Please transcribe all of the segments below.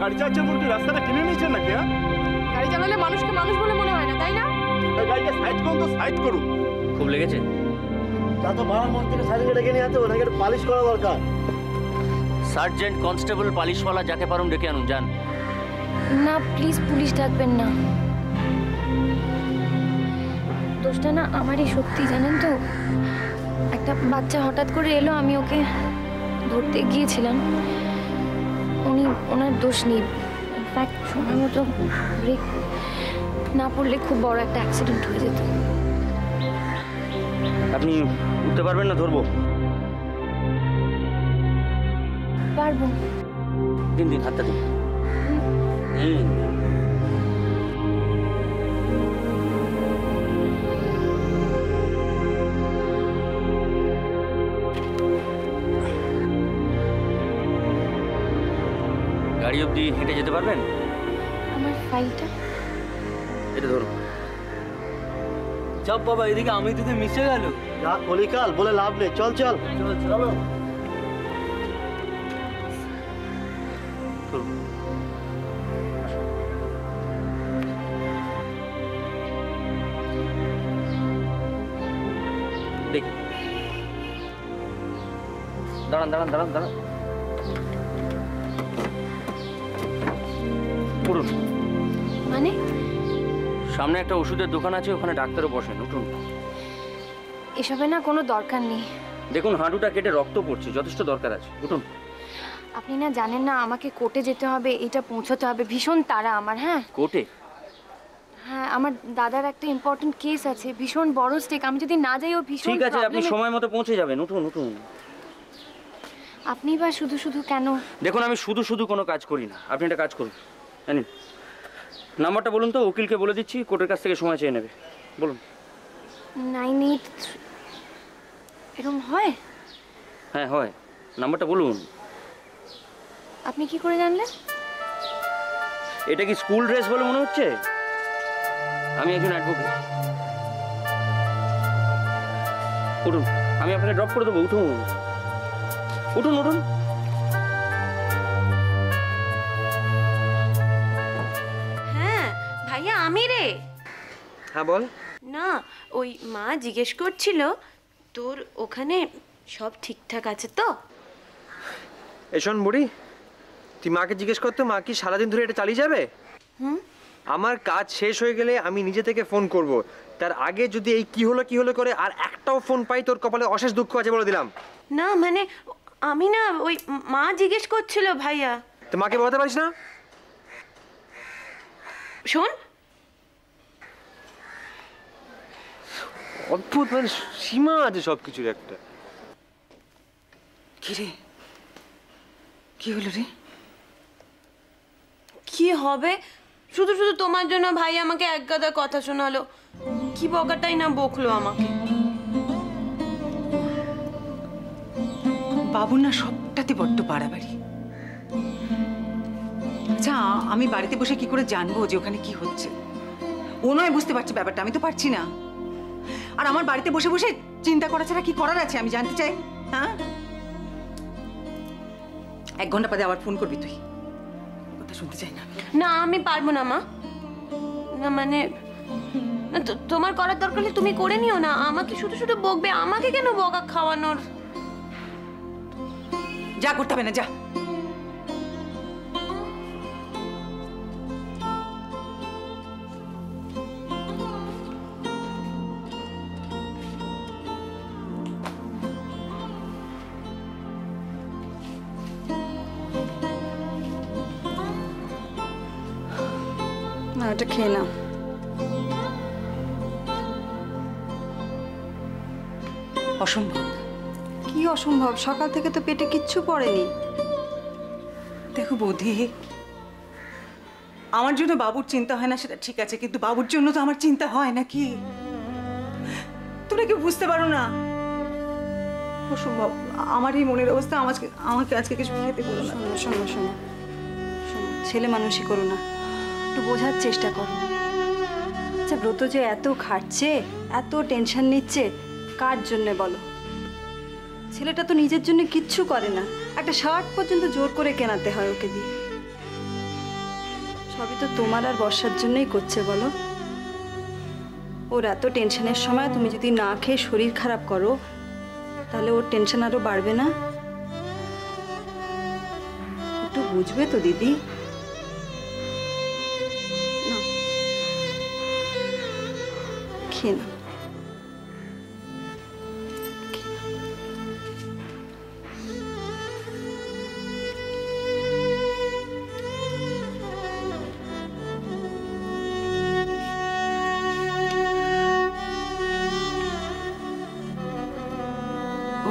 গাড়ি চালাচ্ছে কি রাস্তাটা কিনে নিয়েছেন নাকি? হ্যাঁ, গাড়ি চালালে মানুষকে মানুষ বলে মনে হয় না, তাই না? গাড়িটা সাইড করুন তো, সাইড করুন। খুব লেগেছে? তা তো ভাড়া মন থেকে সাইডে ডেকে নিয়ে আসতে হবে, নাকি পালিশ করা দরকার। সার্জেন্ট, কনস্টেবল, পালিশওয়ালা যাকে পারুন ডেকে আনুন, যান। না প্লিজ, পুলিশ ডাকবেন না। দোষটা না আমারই, সত্যি জানেন তো। একটা বাচ্চা হঠাৎ করে এলো, আমি ওকে ধরতে গিয়েছিলাম। ওনার দোষ নেই। ইনফ্যাক্ট সময় মতো ব্রেক না পড়লে খুব বড় একটা অ্যাক্সিডেন্ট হয়ে যেত। আপনি উঠতে পারবেন না? ধরবো? পারবো। দিন দিন, হাতটা দিন। গাড়ি অবধি হেঁটে যেতে পারবেন? আমার ফাইলটা এটা ধরুন। চাপ বাবা, এদিকে আমি তোকে মিশে গেল। রাত কলিকাল বলে লাভ নেই, চল চল চলো। দেখি, দাঁড়ান দাঁড়ান দাঁড়ান দাঁড়ান, উঠুন। মানে? সামনে একটা ওষুধের দোকান আছে, ওখানে ডাক্তারও বসেন, উঠুন। এসবে না কোনো দরকার নেই। দেখুন, হাঁটুটা কেটে রক্ত পড়ছে, যথেষ্ট দরকার আছে, উঠুন। আপনি না জানেন না, আমাকে কোর্টে যেতে হবে, এটা পৌঁছতে হবে, ভীষণ তাড়া আমার। হ্যাঁ কোর্টে? হ্যাঁ, আমার দাদার একটা ইম্পর্টেন্ট কেস আছে, ভীষণ বড় স্টেক। আমি যদি না যাই ও ভীষণ ঠিক আছে, আপনি সময় মতো পৌঁছে যাবেন, উঠুন উঠুন। আপনি বা শুধু শুধু কেন? দেখুন, আমি শুধু শুধু কোনো কাজ করি না। আপনি একটা কাজ করুন, জানেন নাম্বারটা বলুন তো, উকিলকে বলে দিচ্ছি, কোর্টের কাছ থেকে সময় চেয়ে নেবে। বলুন। 98 এরকম হয়? হ্যাঁ হয়, নাম্বারটা বলুন। আপনি কি করে জানলেন? এটা কি স্কুল ড্রেস বলে মনে হচ্ছে? আমি একজন অ্যাডভোকেট। উঠুন, আমি আপনাকে ড্রপ করে দেবো, উঠুন উঠুন উঠুন। হ্যাঁ ভাইয়া, আমি রে। হ্যাঁ বল। না, ওই মা জিজ্ঞেস করছিল তোর ওখানে সব ঠিকঠাক আছে তো? শোন বুড়ি, তুই মাকে জিজ্ঞেস করতো, মা কি সারাদিন ধরে এটা চালিয়ে যাবে? আমার কাজ শেষ হয়ে গেলে আমি নিজে থেকে ফোন করব। তার আগে যদি এই কি হলো করে আর একটাও ফোন পাই, তোর কপালে অশেষ দুঃখ আছে বলে দিলাম। না মানে আমি না, ওই মা জিজ্ঞেস করছিল ভাইয়া। তো মাকে বলতে পারিস না? শোন, অদ্ভুত, মানে সীমা আছে সবকিছুর একটা। কি রে, কি হলো রে? কি হবে? শুধু শুধু তোমার জন্য ভাই আমাকে এক গাদা কথা শোনালো। কি বকাটাই না বকলো আমাকে। বাবুর না সবটাতে বড্ড বাড়াবাড়ি। আচ্ছা, আমি বাড়িতে বসে কি করে জানবো যে ওখানে কি হচ্ছে? ও নয় বুঝতে পারছে ব্যাপারটা, আমি তো পারছি না। আর আমার বাড়িতে বসে বসে চিন্তা করা ছাড়া কি করার আছে আমি জানতে চাই। হ্যাঁ, 1 ঘন্টা বাদে আবার ফোন করবি তুই, কথা শুনতে চাই না। না আমি পারবো না মা। না মানে না, তোমার করার দরকার হলে তুমি করে নিও না। আমাকে শুধু শুধু বকবে, আমাকে কেন বকা খাওয়ানোর? যা করতে হবে না, যা। না, এটা খেয়ে নাও। অসম্ভব। কি অসম্ভব? সকাল থেকে তো পেটে কিচ্ছু পড়েনি। দেখো বৌদি, আমার জন্য বাবুর চিন্তা হয় না সেটা ঠিক আছে, কিন্তু বাবুর জন্য তো আমার চিন্তা হয় নাকি? তোমরা কি বুঝতে পারো না? অসম্ভব। আমার এই মনের অবস্থা, আমাকে আজকে কিছু খেতে বলো না। শোনো শোনো শোনো শোনো, ছেলে মানুষই করো না, একটু বোঝার চেষ্টা করো। আচ্ছা, ব্রত যে এত খাটছে, এত টেনশন নিচ্ছে, কার জন্যে বলো? ছেলেটা তো নিজের জন্য কিচ্ছু করে না, একটা শার্ট পর্যন্ত জোর করে কেনাতে হয় ওকে দিয়ে। সবই তো তোমার আর বর্ষার জন্যই করছে বলো। ওর এত টেনশনের সময় তুমি যদি না খেয়ে শরীর খারাপ করো তাহলে ওর টেনশন আরো বাড়বে না? একটু বুঝবে তো দিদি। না, খেয়ে না।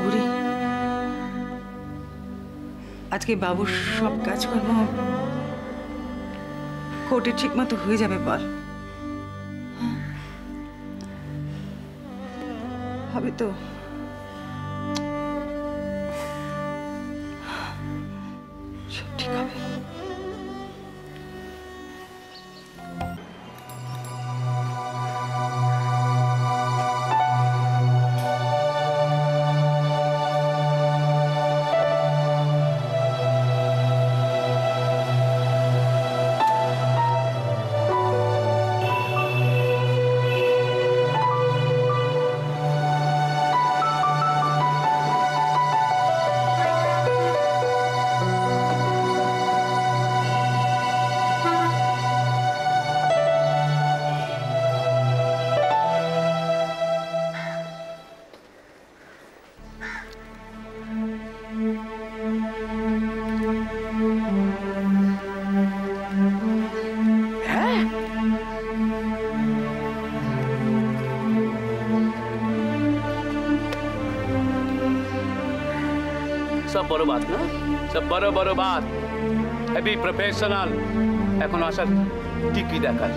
বুড়ি, আজকে বাবুর সব কাজকর্ম কোর্টে ঠিক মতো হয়ে যাবে বল? হবে তো? সব ঠিক হবে। सब बड़ो बात ना, सब बड़ो बड़ो बात हेवी प्रोफेशनल এখন আসার টিকি দেখার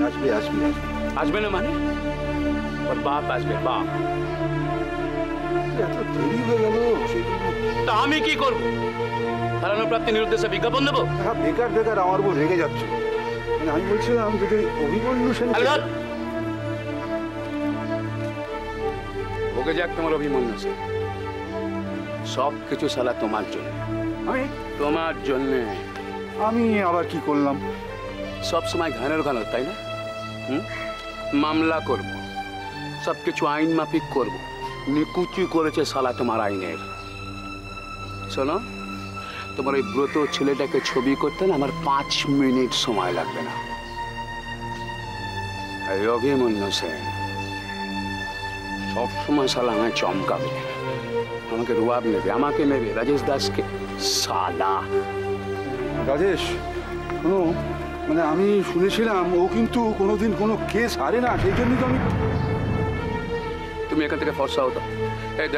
আসবে আসবে আসবে না মানে ওর বাপ আসবে বাপ এত দেরি হয়ে গেল তা আমি কি করব হারানো প্রাপ্তির উদ্দেশ্যে বিজ্ঞাপন দেবো হ্যাঁ বেকার বেকার আমার উপর রেগে যাচ্ছে মানে আমি বলছিলাম যদি অভিমন্যু সেন ওকে যাক তোমার অভিমন্যু সেন সব কিছু শালা তোমার জন্য আমি তোমার জন্যে আমি আবার কি করলাম সব সময় ঘানের ঘন তাই না মামলা করব সব কিছু আইন মাফিক করব নিকুচি করেছে শালা তোমার আইনের শোনো তোমার ওই ব্রত ছেলেটাকে ছবি করতে না আমার 5 মিনিট সময় লাগবে না এই অভিমন্যু সেন সবসময় শালা আমায় চমকাবে আমাকে রুয়াব নেবে আমাকে নেবে রাজেশ দাসকে সাদা রাজেশ শোনো মানে আমি শুনেছিলাম ও কিন্তু কোনোদিন কোনো কেস হারে না সেই জন্যই তো আমি তুমি এখান থেকে ফর্সা হতো এই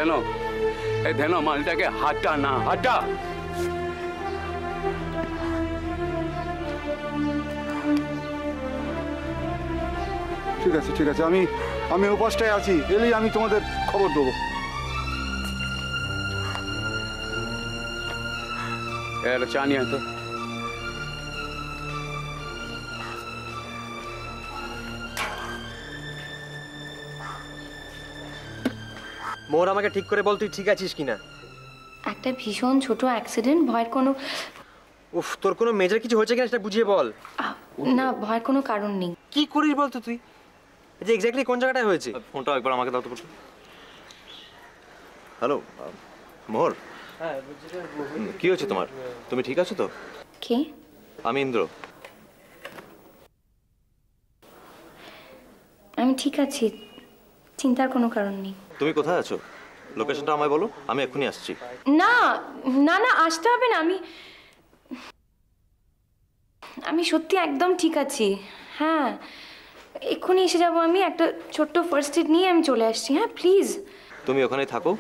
দেন মালটাকে হাঁটা না হাঁটা ঠিক আছে আমি উপাসটায় আছি এলেই আমি তোমাদের খবর দেবো এটা চা নিয়ে তো মোর আমাকে ঠিক করে বল তুই ঠিক আছিস কিনা। একটা ভীষণ ছোট অ্যাক্সিডেন্ট, ভয়ের কোনো উফ তোর কোনো মেজর কিছু হয়েছে কিনা সেটা বুঝিয়ে বল। না, ভয়ের কোনো কারণ নেই। কি করিস বল তো তুই যে এক্স্যাক্টলি কোন জায়গাটায় হয়েছে। ফোনটা একবার আমাকে দাও তো। হ্যালো মোহর, কি হয়েছে তোমার? তুমি ঠিক আছো তো? কে? আমি ইন্দ্র। আমি ঠিক আছি, চিন্তার কোনো কারণ নেই। তুমি কোথায় আছো? লোকেশনটা আমায় বলো, আমি এক্ষুনি আসছি। না না না, আসতে হবে না। আমি সত্যি একদম ঠিক আছি। হ্যাঁ, এক্ষুনি এসে যাবো। আমি একটা ছোট্ট ফার্স্ট এড নিয়ে আমি চলে আসছি। হ্যাঁ প্লিজ। তুমি ওখানেই থাকো,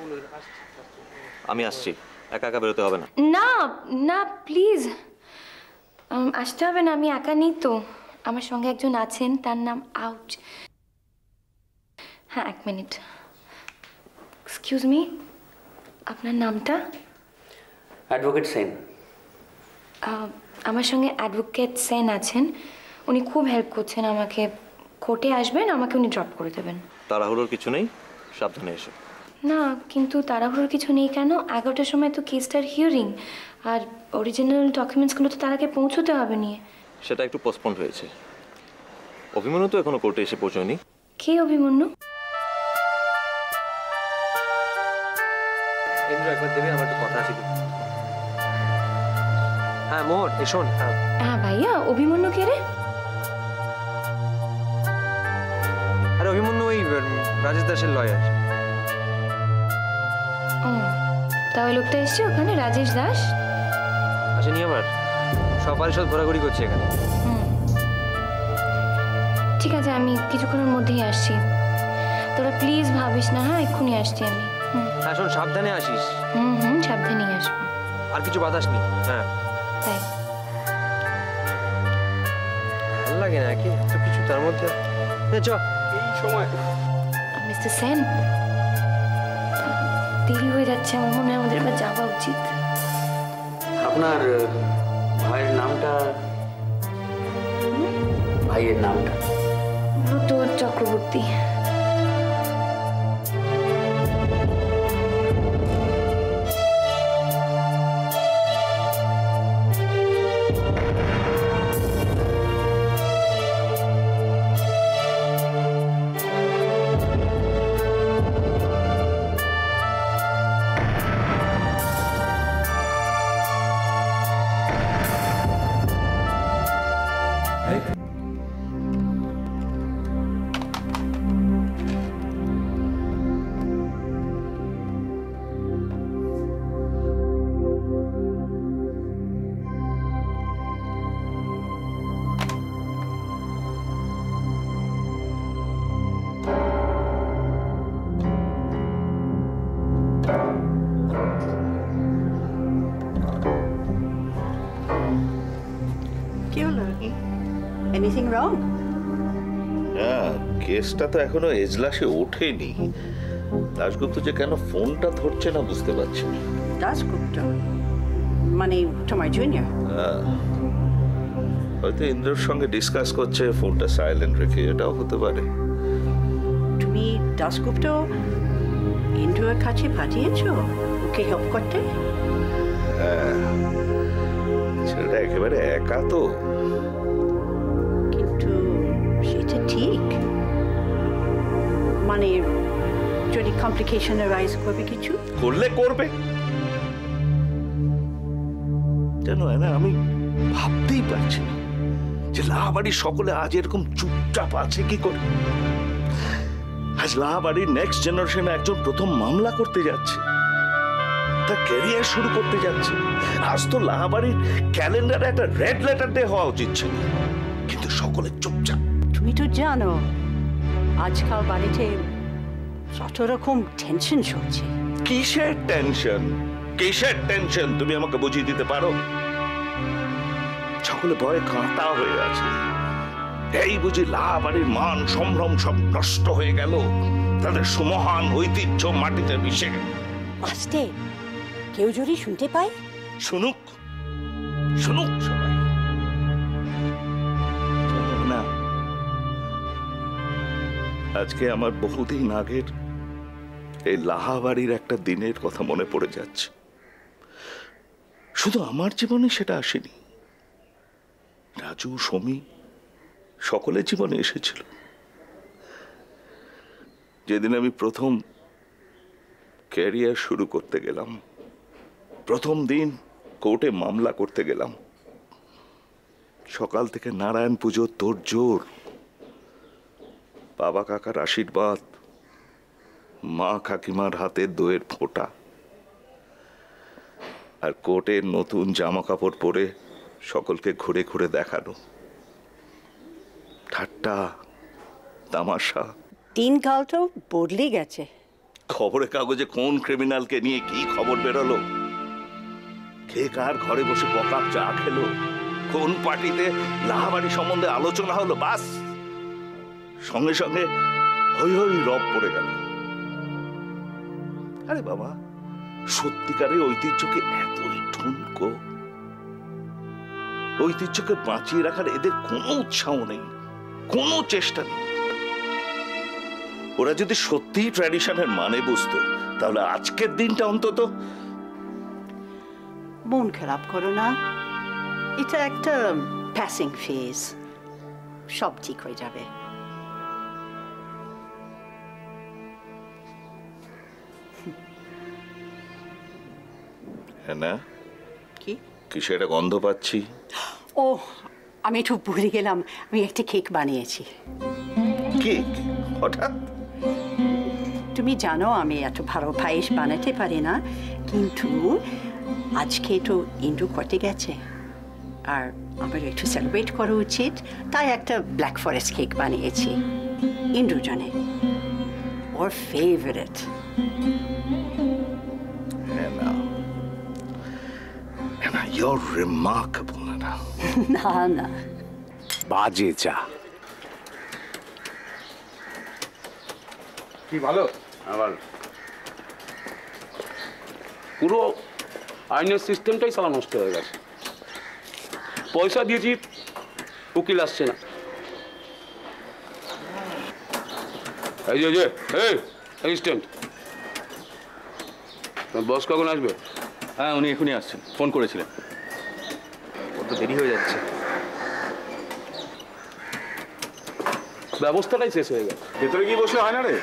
আমি আসছি। একা একা বেরোতে হবে না। না না প্লিজ, আসতে হবে না। আমি একা নেই তো, আমার সঙ্গে একজন আছেন, তার নাম আউট। হ্যাঁ, 1 মিনিট। এক্সকিউজ মি, আপনার নামটা? অ্যাডভোকেট সেন। আমার সঙ্গে অ্যাডভোকেট সেন আছেন, উনি খুব হেল্প করছেন আমাকে। কোর্টে আসবেন, আমাকে উনি ড্রপ করে দেবেন। তাড়াহুড়োর কিছু নেই, সাবধানে এসো। না, কিন্তু তাড়াহুড়োর কিছু নেই কেন? 11টার সময় তো কেসটার হিয়ারিং, আর অরিজিনাল ডকুমেন্টসগুলো তো তার আগে পৌঁছতে হবে নিয়ে। সেটা একটু পোস্টপোন হয়েছে। অভিমন্যু তো এখনো কোর্টে এসে পৌঁছয়নি। কে অভিমন্যু? ইন্দ্র একবার দেবে, আমার একটু কথা আছে। হ্যাঁ মোহর, শোন। হ্যাঁ ভাইয়া, অভিমন্যু কে রে? আরে অভিমন্যু ওই রাজেশ দাসের লয়ার। ও, তাহলে লোকটা এসছে ওখানে, রাজেশ দাস? আসেনি আবার, সবারই সব ঘোরাঘুরি করছে এখানে। ঠিক আছে, আমি কিছুক্ষণের মধ্যেই আসছি, তোরা প্লিজ ভাবিস না। হ্যাঁ, এক্ষুনি আসছি আমি। হ্যাঁ শোন, সাবধানে আসিস। সাবধানেই আসবো। আর কিছু বাতাস নি। হ্যাঁ তাই ভালো লাগে না কি এত কিছু তার মধ্যে। চ এই সময় মিস্টার সেন, দেরি হয়ে যাচ্ছে, আমার মনে হয় আমাদের এবার যাওয়া উচিত। আপনার ভাইয়ের নামটা? ভাইয়ের নামটা? ব্রত চক্রবর্তী। Anything wrong? না, কেসটা তো এখনো এজলাসে ওঠেনি। দাশগুপ্ত যে কেন ফোনটা ধরছে না বুঝতে পারছি না। দাশগুপ্ত মানে তোমার জুনিয়র? হয়তো ইন্দ্রর সঙ্গে ডিসকাস করছে, ফোনটা সাইলেন্ট রেখে, এটাও হতে পারে। তুমি দাশগুপ্ত ইন্দ্রর কাছে পাঠিয়েছো ওকে হেল্প করতে? হ্যাঁ, ছেলেটা একেবারে একা তো। কিন্তু সেটা ঠিক মানে যদি কমপ্লিকেশন রাইজ করবে কিছু করলে করবে জানো না, আমি ভাবতেই পারছি না যে লাহাবাড়ির সকলে আজ এরকম চুপচাপ আছে কি করে। আজ লাহাবাড়ির নেক্সট জেনারেশনে একজন প্রথম মামলা করতে যাচ্ছে, তার ক্যারিয়ার শুরু করতে যাচ্ছে। আজ তো লাহাবাড়ির ক্যালেন্ডারে একটা রেড লেটার ডে হওয়া উচিত ছিল, কিন্তু সকলে চুপচাপ। তুমি তো জানো আজকাল বাড়িতে কত রকম টেনশন চলছে। কিসের টেনশন? কিসের টেনশন তুমি আমাকে বুঝিয়ে দিতে পারো? সকলে ভয়ে কাঁটা হয়ে আছে। এই বুঝি লাহাবাড়ির মান সম্ভ্রম সব নষ্ট হয়ে গেল, তাদের সুমহান ঐতিহ্য মাটিতে মিশে গেল। আস্তে কেউ যদি শুনতে পায়? শুনুক, শুনুক সবাই। না, আজকে আমার বহুদিন আগের এই লাহাবাড়ির একটা দিনের কথা মনে পড়ে যাচ্ছে। শুধু আমার জীবনে সেটা আসেনি, রাজু, সমী সকলের জীবনে এসেছিল। যেদিন আমি প্রথম ক্যারিয়ার শুরু করতে গেলাম, প্রথম দিন কোর্টে মামলা করতে গেলাম, সকাল থেকে নারায়ণ পুজোর তোড়জোড়, বাবা কাকার আশীর্বাদ, মা কাকিমার হাতে দইয়ের ফোঁটা, আর কোর্টের নতুন জামা কাপড় পরে সকলকে ঘুরে ঘুরে দেখানো, ঠাট্টা তামাশা। দিনকাল তো বদলে গেছে। খবরের কাগজে কোন ক্রিমিনালকে নিয়ে কি খবর বেরোলো, কে কার ঘরে বসে ককাপ চা খেলো, কোন পার্টিতে লাহাবাড়ি সম্বন্ধে আলোচনা হলো, বাস সঙ্গে সঙ্গে হই হই রব পড়ে গেল। আরে বাবা, সত্যিকারের ঐতিহ্যকে এতই ঠুনকো, ঐতিহ্যকে বাঁচিয়ে রাখার এদের কোনো উৎসাহ নেই, কোনো চেষ্টা নেই। ওরা যদি সত্যিই ট্র্যাডিশনের মানে বুঝতো, তাহলে আজকের দিনটা অন্তত। মন খারাপ করো না, এটা একটা প্যাসিং ফেজ, সব ঠিক হয়ে যাবে। হ্যাঁ না, কি কিসে একটা গন্ধ পাচ্ছি? ও, আমি একটু ভুলে গেলাম, আমি একটা কেক বানিয়েছি। কেক? হঠাৎ? তুমি জানো আমি এত ভালো পায়েস বানাতে পারি না, কিন্তু আজকে তো ইন্ডু করতে গেছে আর আমার একটু সেলিব্রেট করা উচিত, তাই একটা ব্ল্যাক ফরেস্ট কেক বানিয়েছি ইন্ডুর জন্য, ওর favourite. Anna, you're remarkable, Anna. না না, বাজে চা। কি ভালো? আবার পুরো আইনের সিস্টেমটাই সালা নষ্ট হয়ে গেছে। পয়সা দিয়েছি, উকিল আসছে না। এই যে অ্যাসিস্ট্যান্ট, বস কখন আসবে? হ্যাঁ, উনি এখনই আসছেন, ফোন করেছিলেন। কত দেরি হয়ে যাচ্ছে। ব্যবস্থাটাই শেষ হয়ে গেছে। ভেতরে গিয়ে বসলে হয় না রে?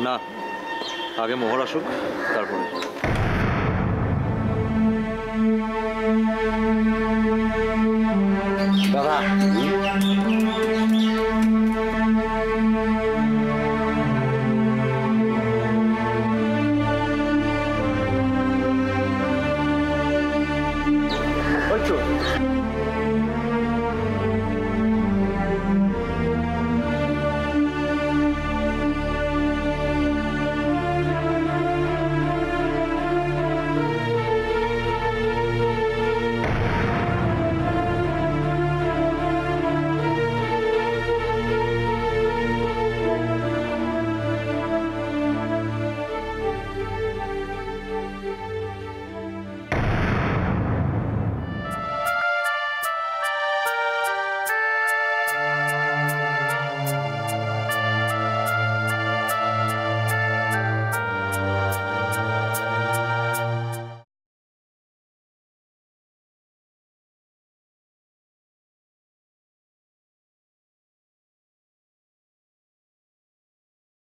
না, আগে মোহর আসুক, তারপরে।